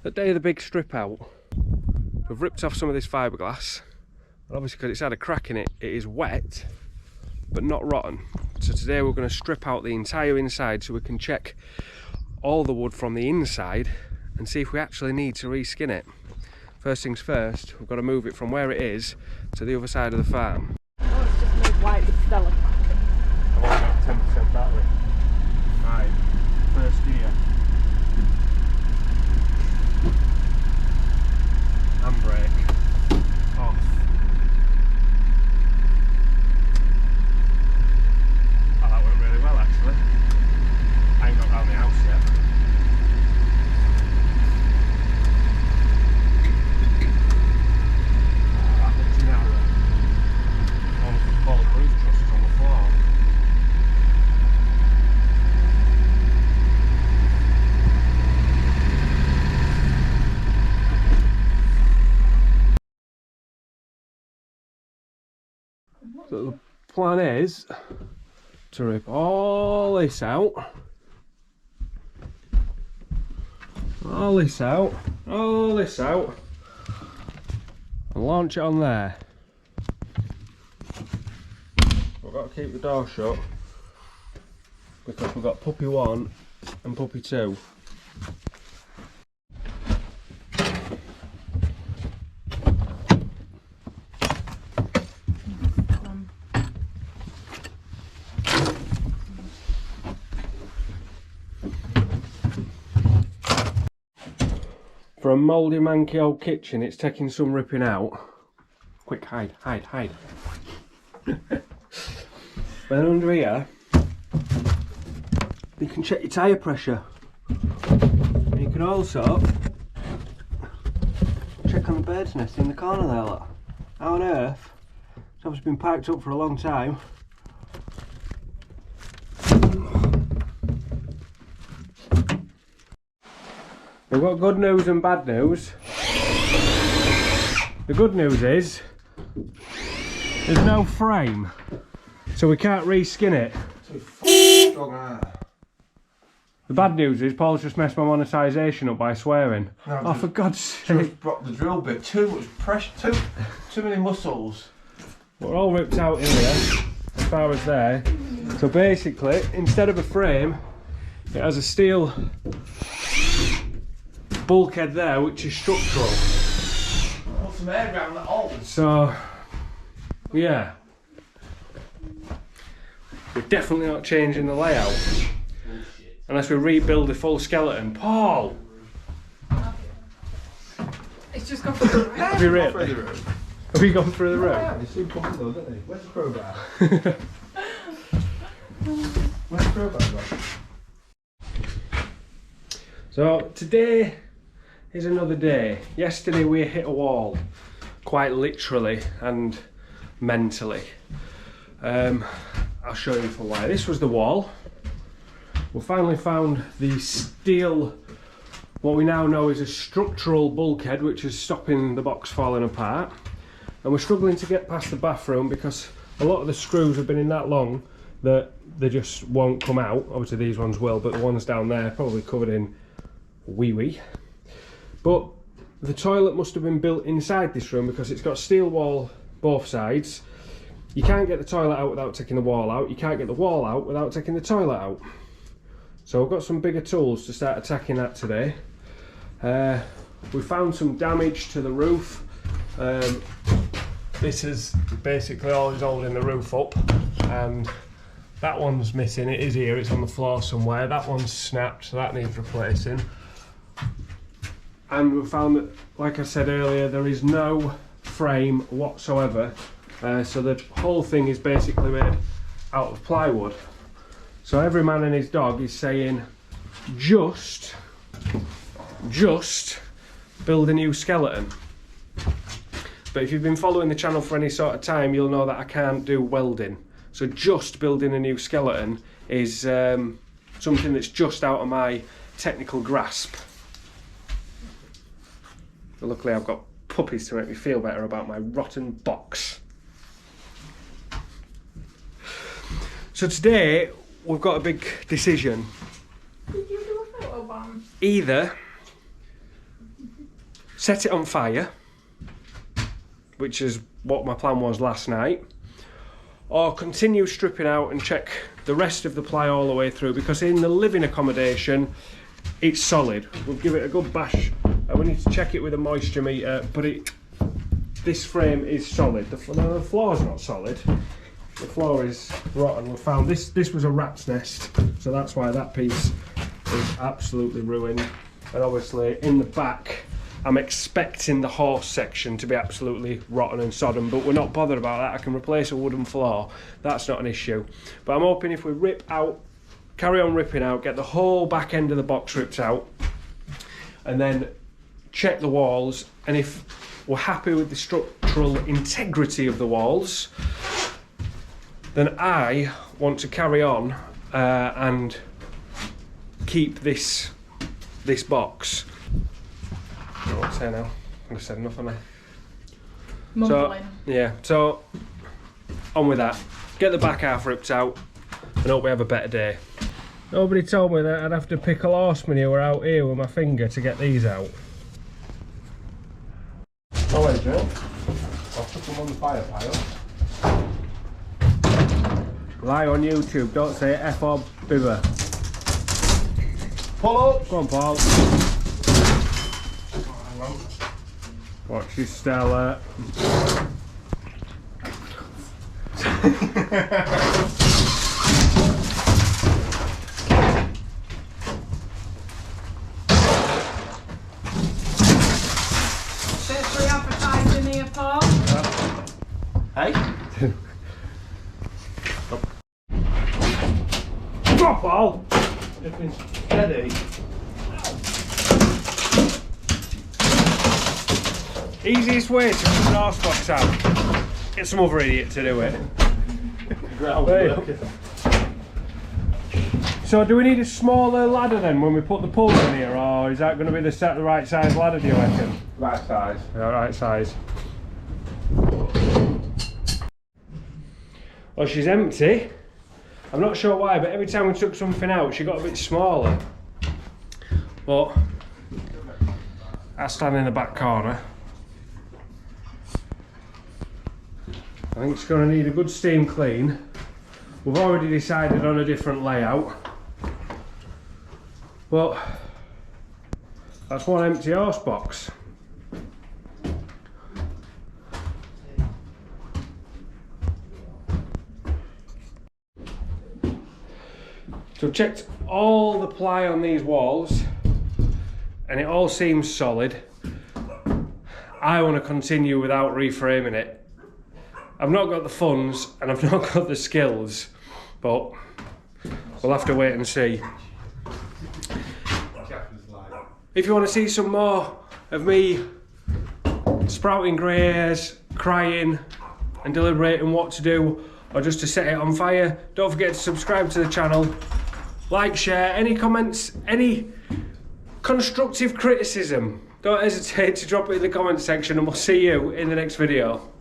the day of the big strip out, we've ripped off some of this fiberglass, and obviously because it's had a crack in it, it is wet but not rotten. So today we're going to strip out the entire inside so we can check all the wood from the inside and see if we actually need to reskin it. First things first, we've got to move it from where it is to the other side of the farm. Oh, it's just moved white with Stella. I've only got 10% battery. Right, first gear. Handbrake off. Oh, that went really well actually. I ain't got round the house yet. That looks narrow. All the roof trusses on the floor. So the plan is to rip all this out, and launch it on there. We've got to keep the door shut because we've got puppy 1 and puppy 2. For a mouldy, manky old kitchen, it's taking some ripping out. Quick, hide. Then under here, you can check your tyre pressure. And you can also check on the bird's nest in the corner there, look. How on earth? It's obviously been parked up for a long time. We've got good news and bad news. The good news is there's no frame, so we can't reskin it. The bad news is Paul's just messed my monetisation up by swearing. No, oh, for God's sake. Just dropped the drill bit. Too much pressure, too many muscles. We're all ripped out in there, as far as there. So basically, instead of a frame, it has a steel bulkhead there, which is structural. Put some air around that hole. So, yeah. We're definitely not changing the layout. Unless we rebuild the full skeleton. Paul! It's just gone through the roof. Have you really? Have we gone through the roof? Yeah, they seem comfortable, don't they? Where's the crowbar? Where's the crowbar gone? So, today is another day. Yesterday we hit a wall, quite literally and mentally. I'll show you for why. This was the wall. We finally found the steel, what we now know is a structural bulkhead, which is stopping the box falling apart. And we're struggling to get past the bathroom because a lot of the screws have been in that long that they just won't come out. Obviously these ones will, but the ones down there probably covered in wee. But the toilet must have been built inside this room because it's got steel wall both sides. You can't get the toilet out without taking the wall out. You can't get the wall out without taking the toilet out. So I've got some bigger tools to start attacking that today. We found some damage to the roof. This is basically all is holding the roof up, and that one's missing. It is here, it's on the floor somewhere. That one's snapped, so that needs replacing. And we found that, like I said earlier, there is no frame whatsoever. So the whole thing is basically made out of plywood. So every man and his dog is saying, just build a new skeleton. But if you've been following the channel for any sort of time, you'll know that I can't do welding. So just building a new skeleton is something that's just out of my technical grasp. But luckily I've got puppies to make me feel better about my rotten box. So today we've got a big decision. Did you do a photo bomb? Either set it on fire, which is what my plan was last night, or continue stripping out and check the rest of the ply all the way through, because in the living accommodation it's solid. We'll give it a good bash and we need to check it with a moisture meter, but this frame is solid. The floor's not solid, the floor is rotten. We found this was a rat's nest, so that's why that piece is absolutely ruined. And obviously in the back I'm expecting the horse section to be absolutely rotten and sodden, but we're not bothered about that. I can replace a wooden floor, that's not an issue. But I'm hoping if we rip out, carry on ripping out, get the whole back end of the box ripped out, and then check the walls, and if we're happy with the structural integrity of the walls, then I want to carry on and keep this box. I don't know what to say now. I've said enough, haven't I? Mumbling. So on with that. Get the back half ripped out and hope we have a better day. Nobody told me that I'd have to pickle horse manure out here with my finger to get these out. Oh wait, Joe. I'll put them on the fire pile. Lie on YouTube, don't say F or bibber. Pull up! Go on, Paul. Watch your Stella. Free advertising here, Paul. Hey? Go on, Paul. Flipping steady. Easiest way to put an horse box out. Get some other idiot to do it. Groundwork. So do we need a smaller ladder then when we put the pulls in here, or is that going to be the right size ladder, do you reckon? Right size. Yeah, right size. Well, she's empty. I'm not sure why, but every time we took something out she got a bit smaller. But I stand in the back corner. I think it's going to need a good steam clean. We've already decided on a different layout, but that's one empty horse box. So I've checked all the ply on these walls and it all seems solid. I want to continue without reframing it. I've not got the funds and I've not got the skills, but we'll have to wait and see. If you want to see some more of me sprouting grey hairs, crying and deliberating what to do, or just to set it on fire, don't forget to subscribe to the channel, like, share, any comments, any constructive criticism, don't hesitate to drop it in the comment section, and we'll see you in the next video.